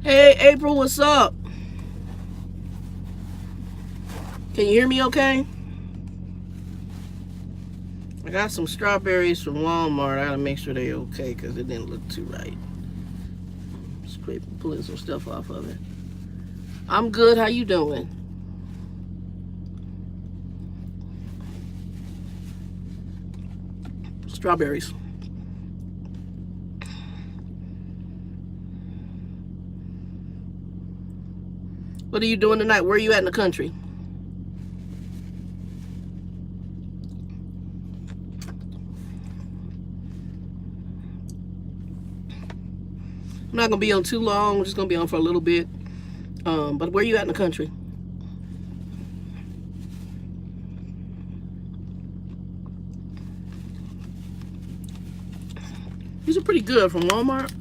Hey, April, what's up? Can you hear me okay? I got some strawberries from Walmart. I gotta make sure they're okay because it didn't look too right. Pulling some stuff off of it. I'm good. How you doing? Strawberries. What are you doing tonight? Where are you at in the country? I'm not gonna be on too long. I'm just gonna be on for a little bit. But where are you at in the country? These are pretty good from Walmart.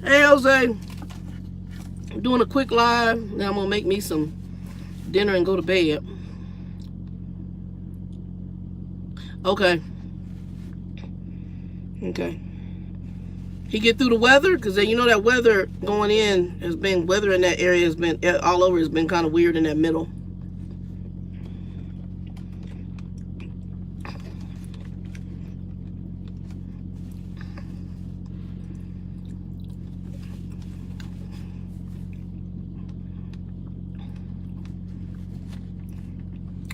Hey, Jose. I'm doing a quick live. Now I'm gonna make me some dinner and go to bed. Okay. Okay. He get through the weather because you know that weather going in has been weather in that area has been all over. Has been kind of weird in that middle.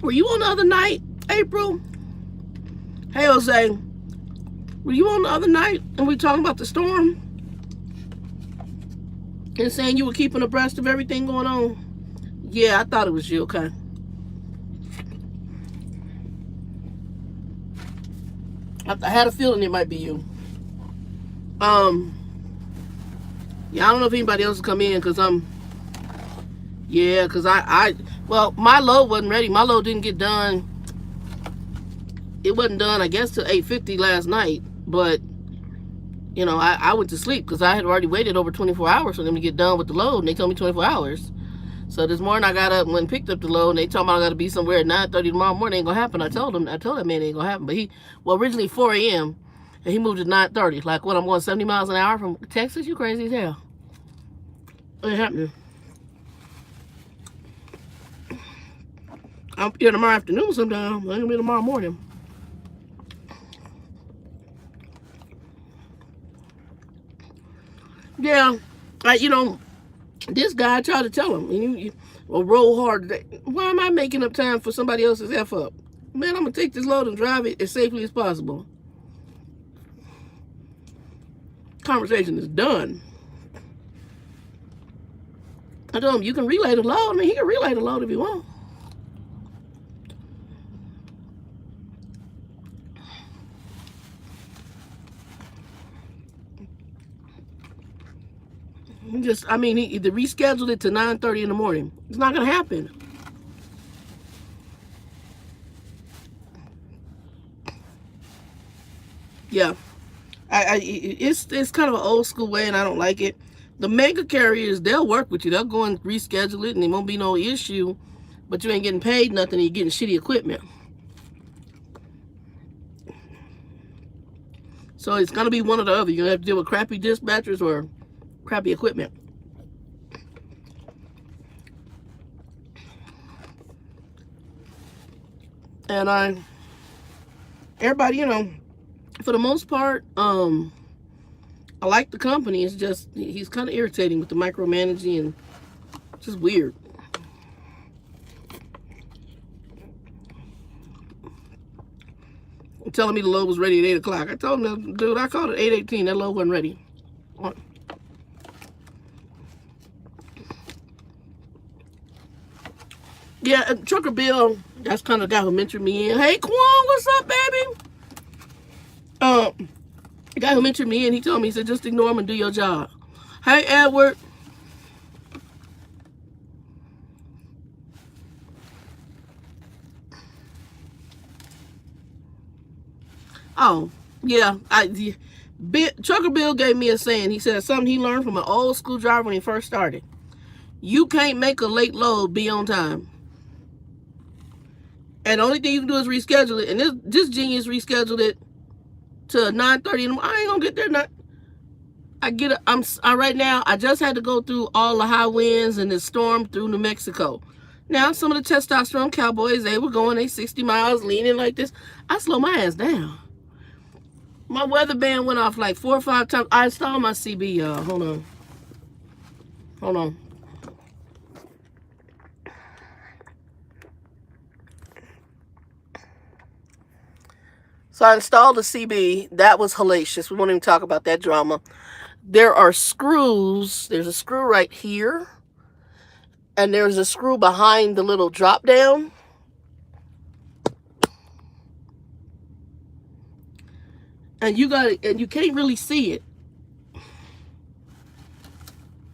Were you on the other night, April? Hey, Jose. Were you on the other night and we talking about the storm and saying you were keeping abreast of everything going on? Yeah, I thought it was you. Okay. I had a feeling it might be you. Um. Yeah, I don't know if anybody else will come in because Yeah, because well, my load wasn't ready. My load didn't get done. It wasn't done, I guess, till 8:50 last night. But I went to sleep because I had already waited over 24 hours for them to get done with the load, and they told me 24 hours. So this morning I got up and went and picked up the load, and they told me I got to be somewhere at 9:30 tomorrow morning. It ain't gonna happen. I told that man it ain't gonna happen. But originally 4 a.m. and he moved to 9:30. Like what? I'm going 70 miles an hour from Texas? You crazy as hell? It ain't happening. I'll be here tomorrow afternoon sometime. It ain't gonna be tomorrow morning. Yeah, this guy tried to tell him, you roll hard today. Why am I making up time for somebody else's F up? Man, I'm gonna take this load and drive it as safely as possible. Conversation is done. I told him you can relay the load. I mean, he can relay the load if you want. He either rescheduled it to 9:30 in the morning. It's not gonna happen. Yeah, it's kind of an old school way, and I don't like it. The mega carriers, they'll work with you. They'll go and reschedule it, and it won't be no issue. But you ain't getting paid nothing, and you're getting shitty equipment. So it's gonna be one or the other. You're gonna have to deal with crappy dispatchers or crappy equipment. And everybody, for the most part, I like the company. It's just he's kind of irritating with the micromanaging and just weird. Telling me the load was ready at 8 o'clock. I told him, dude, I called it 8:18. That load wasn't ready. Yeah, Trucker Bill, that's kind of the guy who mentored me in. Hey, Quan, what's up, baby? The guy who mentored me in, he told me, he said, just ignore him and do your job. Hey, Edward. Oh, yeah. Trucker Bill gave me a saying. He said something he learned from an old school driver when he first started. You can't make a late load be on time. And the only thing you can do is reschedule it. And this genius rescheduled it to 9:30 in the morning. I ain't gonna get there. right now, I just had to go through all the high winds and the storm through New Mexico. Now, some of the testosterone cowboys, they were going 60 miles, leaning like this. I slow my ass down. My weather band went off like 4 or 5 times. I installed my CB, y'all. Hold on. Hold on. So I installed the CB. That was hellacious. We won't even talk about that drama. There are screws. There's a screw right here. And there's a screw behind the little drop down. And you got it, and you can't really see it.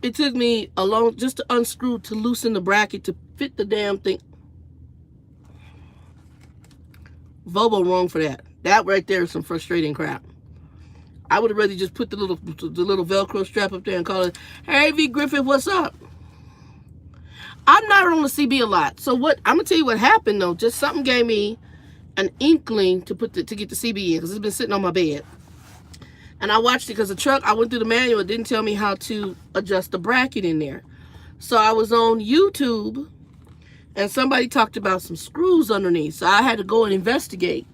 It took me a long just to unscrew to loosen the bracket to fit the damn thing. Volvo wrong for that. That right there is some frustrating crap. I would have rather just put the little Velcro strap up there and call it, "Hey V Griffith, what's up?" I'm not on the CB a lot, so what I'm gonna tell you what happened though. Just something gave me an inkling to get the CB in because it's been sitting on my bed. And I watched it because the truck, I went through the manual, it didn't tell me how to adjust the bracket in there. So I was on YouTube and somebody talked about some screws underneath. So I had to go and investigate.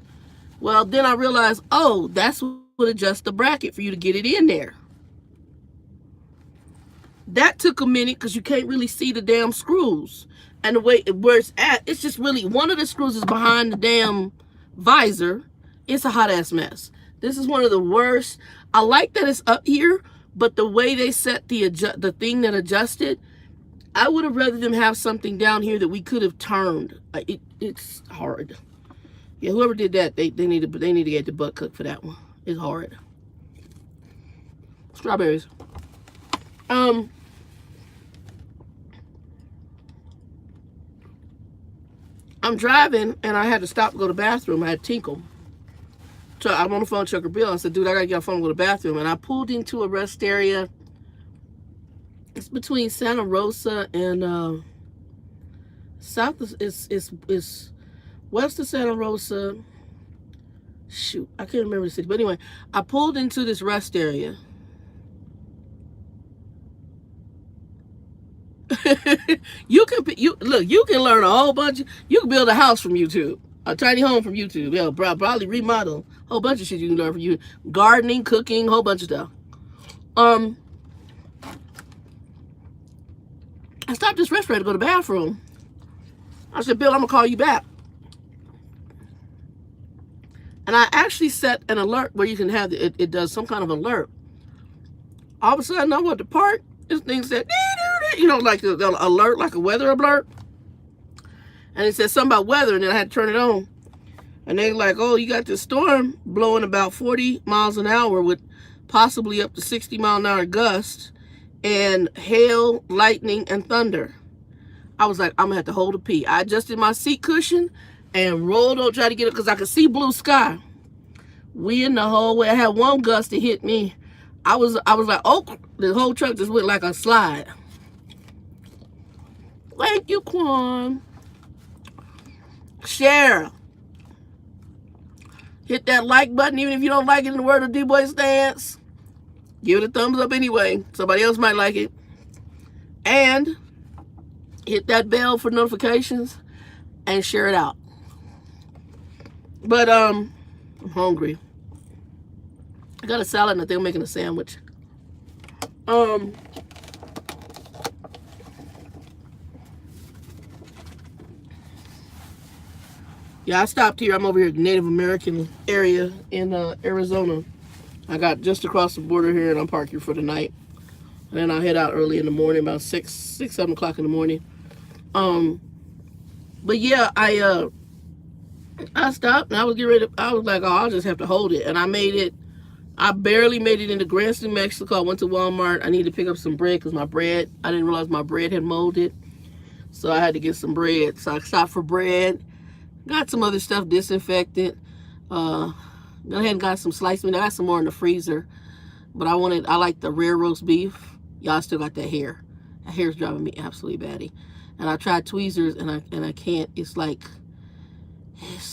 Well, then I realized, oh, that's what adjusts the bracket for you to get it in there. That took a minute because you can't really see the damn screws. And the way where it's at, it's just really, one of the screws is behind the damn visor. It's a hot ass mess. This is one of the worst. I like that it's up here, but the way they set the thing that adjusted, I would have rather them have something down here that we could have turned. It's hard. Yeah, whoever did that, they need to get the butt cooked for that one. It's hard. Strawberries. I'm driving and I had to stop to go to the bathroom. I had tinkle. So I'm on the phone, check her bill. I said, dude, I gotta get off the phone and go to the bathroom. And I pulled into a rest area. It's between Santa Rosa and south is west of Santa Rosa. Shoot, I can't remember the city. But anyway, I pulled into this rest area. You can learn a whole bunch. You can build a house from YouTube, a tiny home from YouTube. Yeah, probably remodel a whole bunch of shit you can learn from you. Gardening, cooking, whole bunch of stuff. I stopped this restaurant to go to the bathroom. I said, Bill, I'm gonna call you back. And I actually set an alert where you can have it does some kind of alert. All of a sudden, I went to park. This thing said, you know, like the alert, like a weather alert. And it said something about weather, and then I had to turn it on. And they're like, oh, you got this storm blowing about 40 miles an hour with possibly up to 60 mile an hour gusts and hail, lightning, and thunder. I was like, I'm gonna have to hold a pee. I adjusted my seat cushion and rolled over, tried to get it because I could see blue sky. We in the hallway. I had one gust that hit me. I was like, oh, the whole truck just went like a slide. Thank you, Quan. Share. Hit that like button, even if you don't like it in the word of D-Boy Stance. Give it a thumbs up anyway. Somebody else might like it. And hit that bell for notifications and share it out. But I'm hungry. I got a salad and I think I'm making a sandwich. Yeah, I stopped here. I'm over here at the Native American area in Arizona. I got just across the border here and I'm parked here for the night. And then I'll head out early in the morning, about 7 o'clock in the morning. But yeah, I stopped and I was getting ready to, I was like, oh, I'll just have to hold it. And I made it. I barely made it into Cranston, Mexico. I went to Walmart. I needed to pick up some bread because my bread, I didn't realize my bread had molded. So I had to get some bread. So I stopped for bread. Got some other stuff, disinfectant. Went ahead and got some sliced meat. I got some more in the freezer. But I like the rare roast beef. Y'all still got that hair. That hair's driving me absolutely batty. And I tried tweezers and I can't. It's like,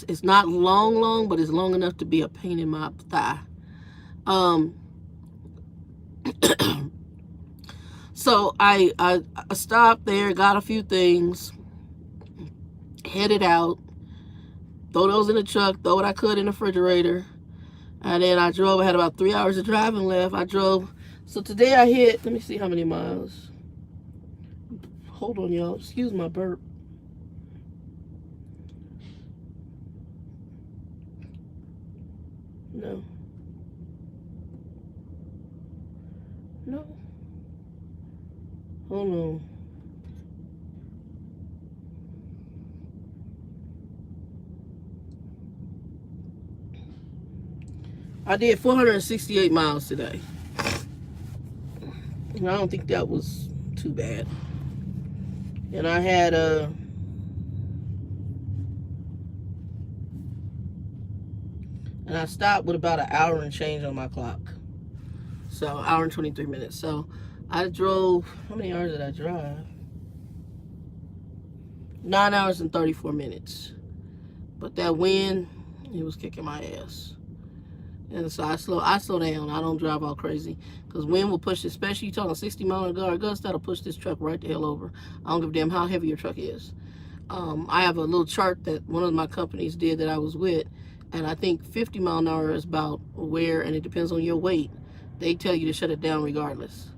it's not long, but it's long enough to be a pain in my thigh. So I stopped there, got a few things, headed out, throw those in the truck, throw what I could in the refrigerator, and then I drove. I had about 3 hours of driving left. I drove. So today I hit, let me see how many miles. Hold on, y'all. Excuse my burp. No. No. Hold on. I did 468 miles today. And I don't think that was too bad. And I had and I stopped with about an hour and change on my clock. So, hour and 23 minutes. So, I drove, how many hours did I drive? 9 hours and 34 minutes. But that wind, it was kicking my ass. And so I slow down. I don't drive all crazy. Because wind will push, especially you talking 60 mile an hour gust, that'll push this truck right the hell over. I don't give a damn how heavy your truck is. I have a little chart that one of my companies did that I was with. And I think 50 mile an hour is about where, and it depends on your weight. They tell you to shut it down regardless.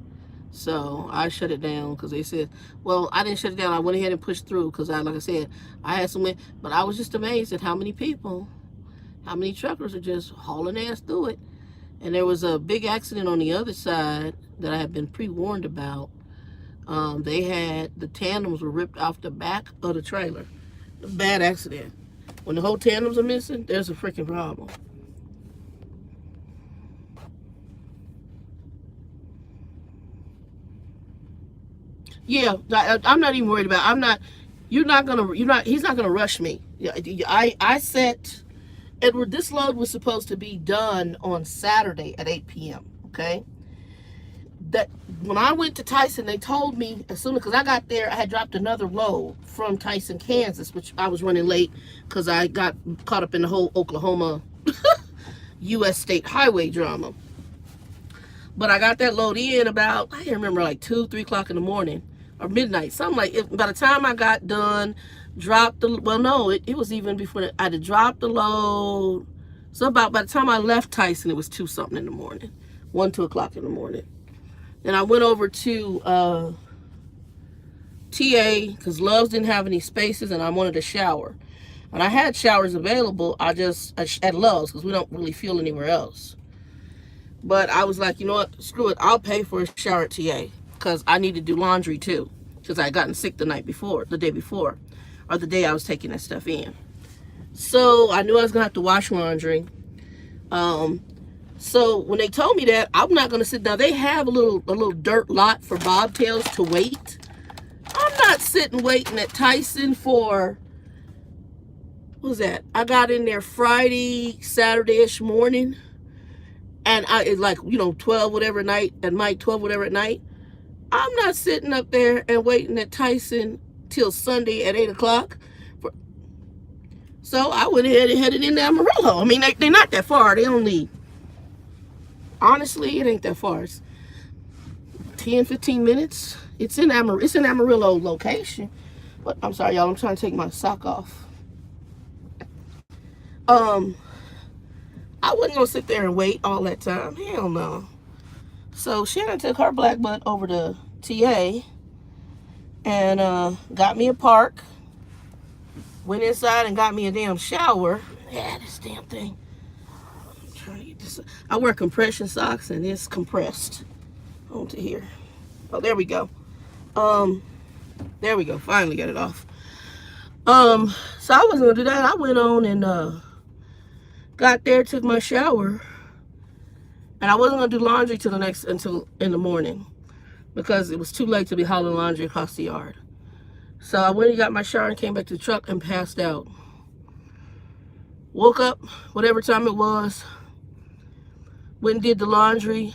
So I shut it down because they said, well, I didn't shut it down. I went ahead and pushed through because like I said, I had some wind. But I was just amazed at how many truckers are just hauling ass through it. And there was a big accident on the other side that I had been pre-warned about. They had, the tandems were ripped off the back of the trailer. A bad accident. When the whole tandems are missing, there's a freaking problem. Yeah, I'm not even worried about it. He's not gonna rush me. I set, Edward, this load was supposed to be done on Saturday at 8 p.m., okay? That when I went to Tyson, they told me as soon as, because I got there, I had dropped another load from Tyson, Kansas, which I was running late because I got caught up in the whole Oklahoma U.S. state highway drama. But I got that load in about, I can't remember, like 2, 3 o'clock in the morning or midnight, something like it. By the time I got done, dropped the, well, no, it was even before that. I had to drop the load. So by the time I left Tyson, it was 2 something in the morning, 1, 2 o'clock in the morning. Then I went over to TA because Love's didn't have any spaces and I wanted a shower. And I had showers available. I at Love's because we don't really feel anywhere else. But I was like, you know what? Screw it. I'll pay for a shower at TA because I need to do laundry too because I had gotten sick the day before, or the day I was taking that stuff in. So I knew I was going to have to wash laundry. So when they told me that, I'm not going to sit down. They have a little dirt lot for bobtails to wait. I'm not sitting waiting at Tyson for, what was that? I got in there Friday, Saturday-ish morning. And it's like, 12 whatever at night, 12 whatever at night. I'm not sitting up there and waiting at Tyson till Sunday at 8 o'clock. So I went ahead and headed into Amarillo. I mean, they're not that far. They only, honestly, it ain't that far. It's 10, 15 minutes. It's in Amarillo location. But I'm sorry, y'all. I'm trying to take my sock off. I wasn't going to sit there and wait all that time. Hell no. So Shannon took her black butt over to TA and got me a park. Went inside and got me a damn shower. Yeah, this damn thing. I'm trying to get this. I wear compression socks and it's compressed onto here. Oh, there we go. There we go. Finally got it off. So I wasn't going to do that. I went on and got there, took my shower, and I wasn't gonna do laundry until in the morning because it was too late to be hauling laundry across the yard. So I went and got my shower and came back to the truck and passed out. Woke up, whatever time it was, went and did the laundry,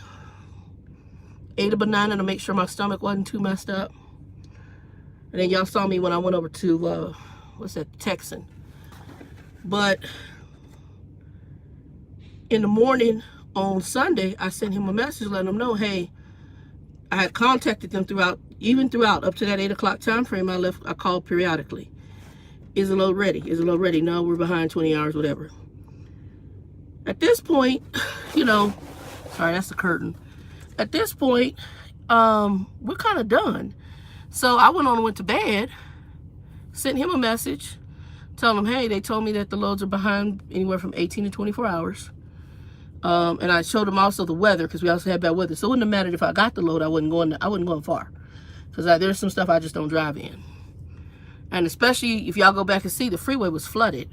ate a banana to make sure my stomach wasn't too messed up. And then y'all saw me when I went over to, Texan. But in the morning on Sunday, I sent him a message letting him know, hey, I had contacted them throughout up to that 8 o'clock time frame. I called periodically. Is the load ready? Is the load ready? No, we're behind 20 hours, whatever. At this point, sorry, that's the curtain. At this point, we're kind of done. So I went on and went to bed, sent him a message, telling him, hey, they told me that the loads are behind anywhere from 18 to 24 hours. And I showed him also the weather, because we also had bad weather. So it wouldn't have mattered if I got the load. I wasn't going far, because there's some stuff I just don't drive in. And especially if y'all go back and see, the freeway was flooded.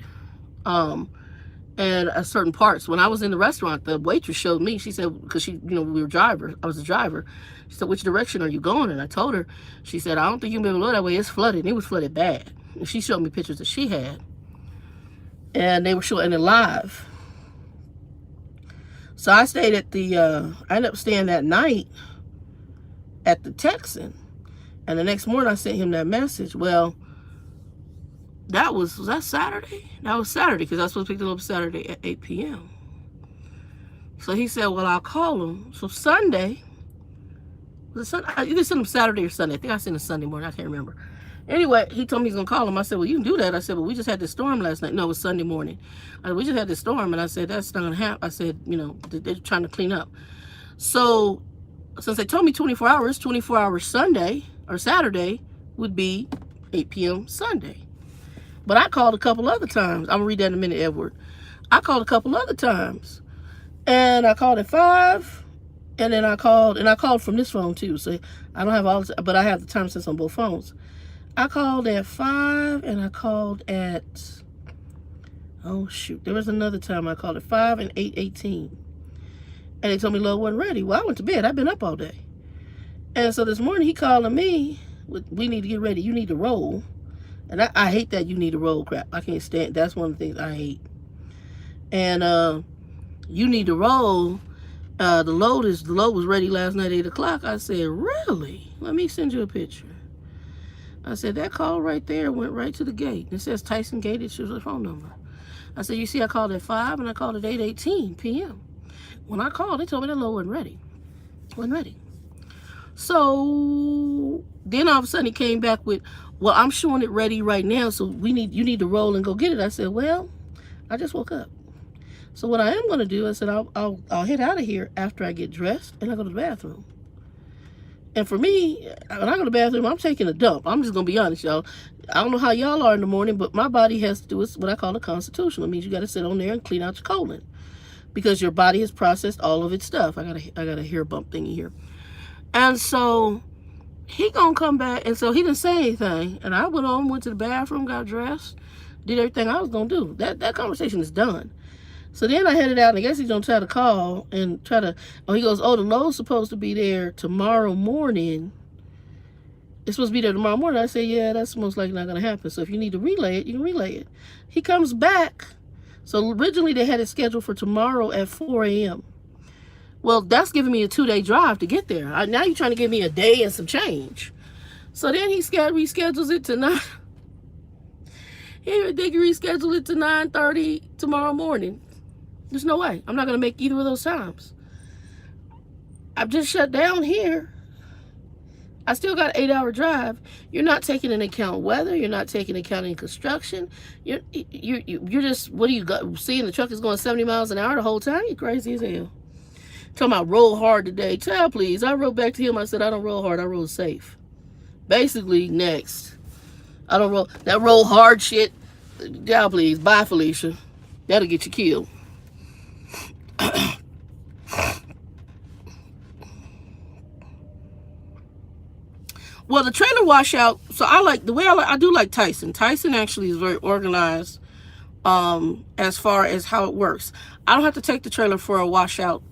And at certain parts, when I was in the restaurant, the waitress showed me. She said, because we were drivers. I was the driver. She said, which direction are you going? And I told her. She said, I don't think you'll be able to go that way. It's flooded. And it was flooded bad. And she showed me pictures that she had. And they were showing it live. So I stayed at I ended up staying that night at the Texan. And the next morning I sent him that message. Well, was that Saturday? That was Saturday, because I was supposed to pick it up Saturday at 8 p.m. So he said, well, I'll call him. So Sunday, was it Sunday? I either sent him Saturday or Sunday. I think I sent him Sunday morning. I can't remember. Anyway, he told me he's going to call him. I said, well, you can do that. I said, well, we just had this storm last night. No, it was Sunday morning. We just had this storm. And I said, that's not going to happen. I said, they're trying to clean up. So since they told me 24 hours Sunday or Saturday would be 8 p.m. Sunday. But I called a couple other times. I'm going to read that in a minute, Edward. I called a couple other times. And I called at 5. And then I called from this phone too. So I don't have all this, but I have the time sense on both phones. I called at 5 and I called at, there was another time I called at 5 and 8:18. And they told me load wasn't ready. Well, I went to bed. I've been up all day. And so this morning he calling me, we need to get ready. You need to roll. And I hate that you need to roll crap. I can't stand. That's one of the things I hate. And you need to roll. The load was ready last night at 8 o'clock. I said, really? Let me send you a picture. I said, that call right there went right to the gate. It says Tyson Gate. It shows the phone number. I said, you see, I called at 5 and I called at 8:18 p.m. When I called, they told me that load wasn't ready. Wasn't ready. So then all of a sudden he came back with, well, I'm showing it ready right now, so you need to roll and go get it. I said, well, I just woke up. So what I am going to do, I said, I'll head out of here after I get dressed and I go to the bathroom. And for me, when I go to the bathroom, I'm taking a dump. I'm just going to be honest, y'all. I don't know how y'all are in the morning, but my body has to do what I call a constitutional. It means you got to sit on there and clean out your colon, because your body has processed all of its stuff. I got a hair bump thingy here. And so he gonna come back, and so he didn't say anything. And I went to the bathroom, got dressed, did everything I was gonna do. That conversation is done. So then I headed out, and I guess he's gonna try to call and he goes, the load's supposed to be there tomorrow morning. It's supposed to be there tomorrow morning. I say, yeah, that's most likely not gonna happen. So if you need to relay it, you can relay it. He comes back. So originally they had it scheduled for tomorrow at 4 a.m. Well, that's giving me a 2-day drive to get there. Now you're trying to give me a day and some change. So then he reschedules it to 9. They reschedule it to 9:30 tomorrow morning. There's no way. I'm not going to make either of those times. I've just shut down here. I still got an 8-hour drive. You're not taking into account weather. You're not taking into account construction. You're just, what do you got? Seeing the truck is going 70 miles an hour the whole time? You're crazy as hell. Talking about roll hard today. Child, please. I wrote back to him. I said, I don't roll hard. I roll safe. Basically, next. I don't roll. That roll hard shit. Child, please. Bye, Felicia. That'll get you killed. Well, the trailer washout. So I do like Tyson. Tyson actually is very organized as far as how it works. I don't have to take the trailer for a washout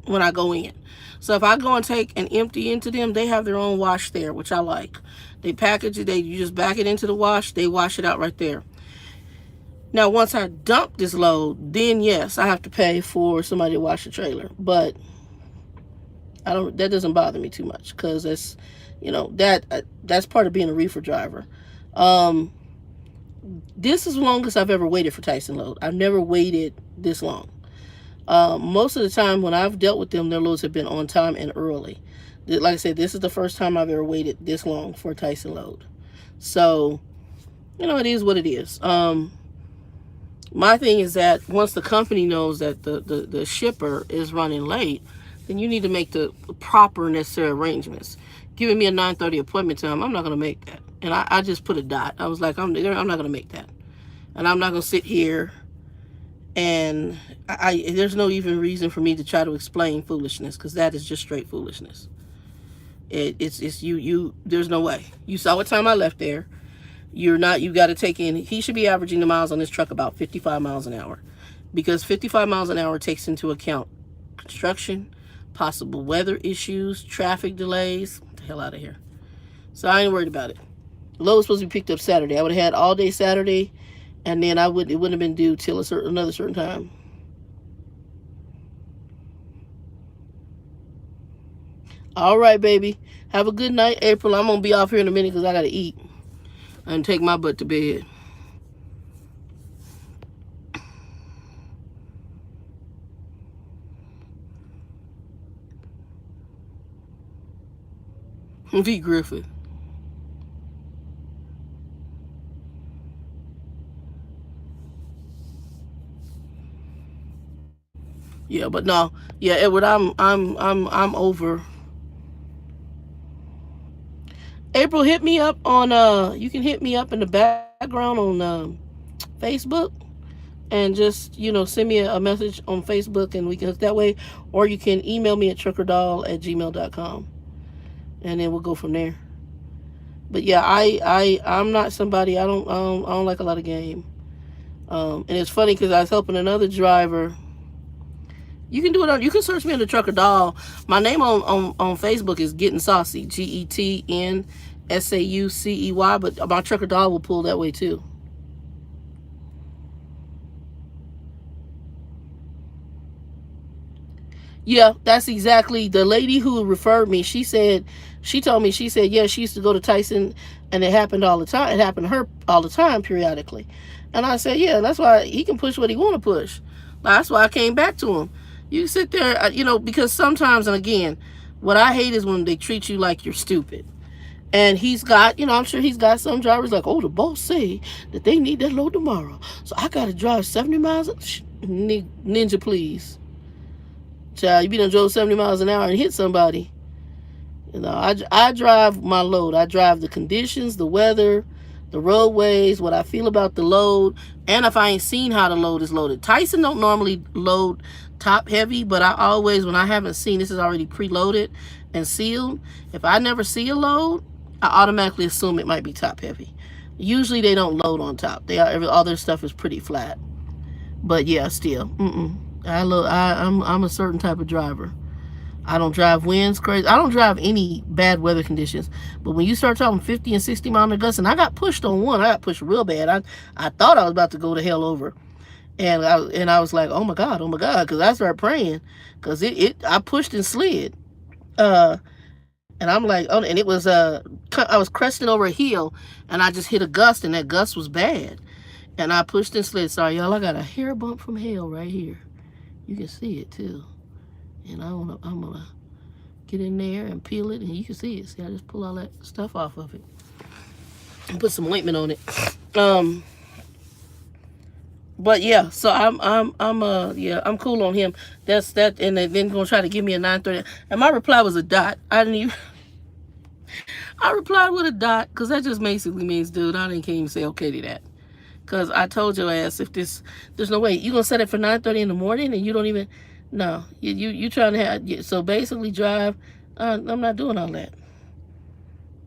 when I go in. So if I go and take and empty into them, they have their own wash there, which I like. They package it, you just back it into the wash, they wash it out right there. Now once I dump this load, then yes, I have to pay for somebody to wash the trailer. But that doesn't bother me too much, because that's, that's part of being a reefer driver. This is the longest I've ever waited for Tyson load. I've never waited this long. Most of the time when I've dealt with them, their loads have been on time and early. Like I said, this is the first time I've ever waited this long for a Tyson load. So, it is what it is. My thing is that once the company knows that the shipper is running late, then you need to make the proper necessary arrangements. Giving me a 9:30 appointment time, I'm not going to make that. And I just put a dot. I was like, I'm not going to make that. And I'm not going to sit here and there's no even reason for me to try to explain foolishness, because that is just straight foolishness. It's you. There's no way. You saw what time I left there. You got to take in, he should be averaging the miles on this truck about 55 miles an hour, because 55 miles an hour takes into account construction, possible weather issues, traffic delays. Get the hell out of here. So I ain't worried about it. The load was supposed to be picked up Saturday. I would have had all day Saturday, and then it wouldn't have been due till another certain time. All right, baby. Have a good night, April. I'm going to be off here in a minute because I got to eat and take my butt to bed. V. Griffith. Yeah, but no. Yeah, Edward, I'm over. April, hit me up on you can hit me up in the background on Facebook, and just send me a message on Facebook, and we can hook that way, or you can email me at truckerdoll@gmail.com, and then we'll go from there. But yeah, I'm not somebody, I don't like a lot of game. And it's funny because I was helping another driver. You can do it you can search me on the Trucker Doll. My name on Facebook is Getting Saucy, GETNSAUCEY, but my Trucker Doll will pull that way too. Yeah, that's exactly the lady who referred me. She told me, yeah, she used to go to Tyson, and it happened all the time. It happened to her all the time, periodically. And I said, yeah, that's why he can push what he want to push. That's why I came back to him. You sit there, because sometimes, and again, what I hate is when they treat you like you're stupid. And he's got, I'm sure he's got some drivers like, oh, the boss say that they need that load tomorrow, so I got to drive 70 miles. Ninja, please. Child, you be done drove 70 miles an hour and hit somebody. I drive my load. I drive the conditions, the weather, the roadways, what I feel about the load, and if I ain't seen how the load is loaded. Tyson don't normally load top heavy, but I always, when I haven't seen, this is already preloaded and sealed. If I never see a load, I automatically assume it might be top heavy. Usually they don't load on top. All their stuff is pretty flat. But yeah, still, I'm a certain type of driver. I don't drive winds crazy. I don't drive any bad weather conditions. But when you start talking 50 and 60 mile an hour gusts, and I got pushed on one, I got pushed real bad. I thought I was about to go to hell over, and I was like, oh my god, because I started praying, because I pushed and slid, and I'm like, oh, and it was I was cresting over a hill, and I just hit a gust, and that gust was bad, and I pushed and slid. Sorry, y'all, I got a hair bump from hell right here. You can see it too. And I'm gonna get in there and peel it, and you can see it. See, I just pull all that stuff off of it and put some ointment on it. But yeah, so I'm cool on him. That's that, and then gonna try to give me a 9:30. And my reply was a dot. I replied with a dot, because that just basically means, dude, I can't even say okay to that. Because I told your ass, there's no way you gonna set it for 9:30 in the morning, and you don't even. No, you trying to have, so basically drive. I'm not doing all that.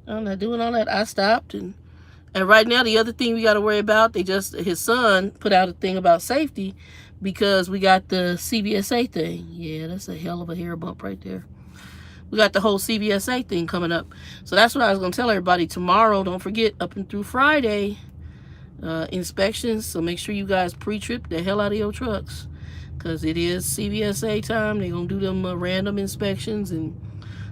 I stopped, and right now the other thing we got to worry about, his son put out a thing about safety, because we got the CVSA thing. Yeah, that's a hell of a hair bump right there. We got the whole CVSA thing coming up, so that's what I was gonna tell everybody tomorrow. Don't forget, up and through Friday, inspections. So make sure you guys pre-trip the hell out of your trucks, because it is CVSA time. They're going to do them random inspections and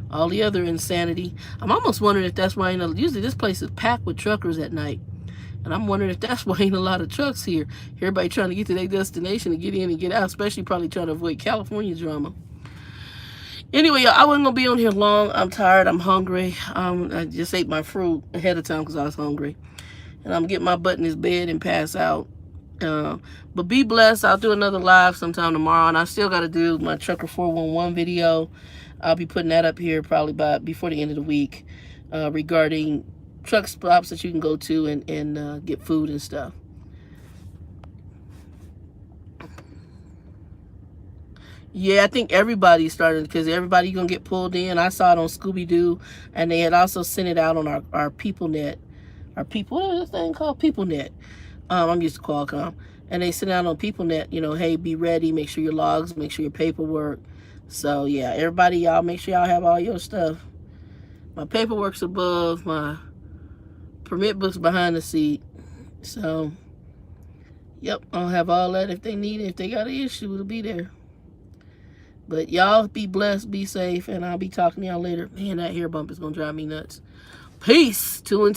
all the other insanity. I'm almost wondering if that's why usually this place is packed with truckers at night. And I'm wondering if that's why ain't a lot of trucks here. Everybody trying to get to their destination and get in and get out, especially probably trying to avoid California drama. Anyway, y'all, I wasn't gonna be on here long. I'm tired. I'm hungry. I just ate my fruit ahead of time because I was hungry, and I'm getting my butt in this bed and pass out. But be blessed. I'll do another live sometime tomorrow, and I still got to do my Trucker 411 video. I'll be putting that up here probably before the end of the week, regarding truck stops that you can go to and get food and stuff. Yeah, I think everybody's starting because everybody gonna get pulled in. I saw it on Scooby-Doo, and they had also sent it out on our PeopleNet. What is this thing called? PeopleNet. I'm used to Qualcomm. And they sent out on PeopleNet, you know, hey, be ready, make sure your logs, make sure your paperwork. So, yeah, everybody, y'all, make sure y'all have all your stuff. My paperwork's above, my permit book's behind the seat. So, yep, I'll have all that if they need it. If they got an issue, it'll be there. But y'all be blessed, be safe, and I'll be talking to y'all later. Man, that hair bump is going to drive me nuts. Peace. 2 and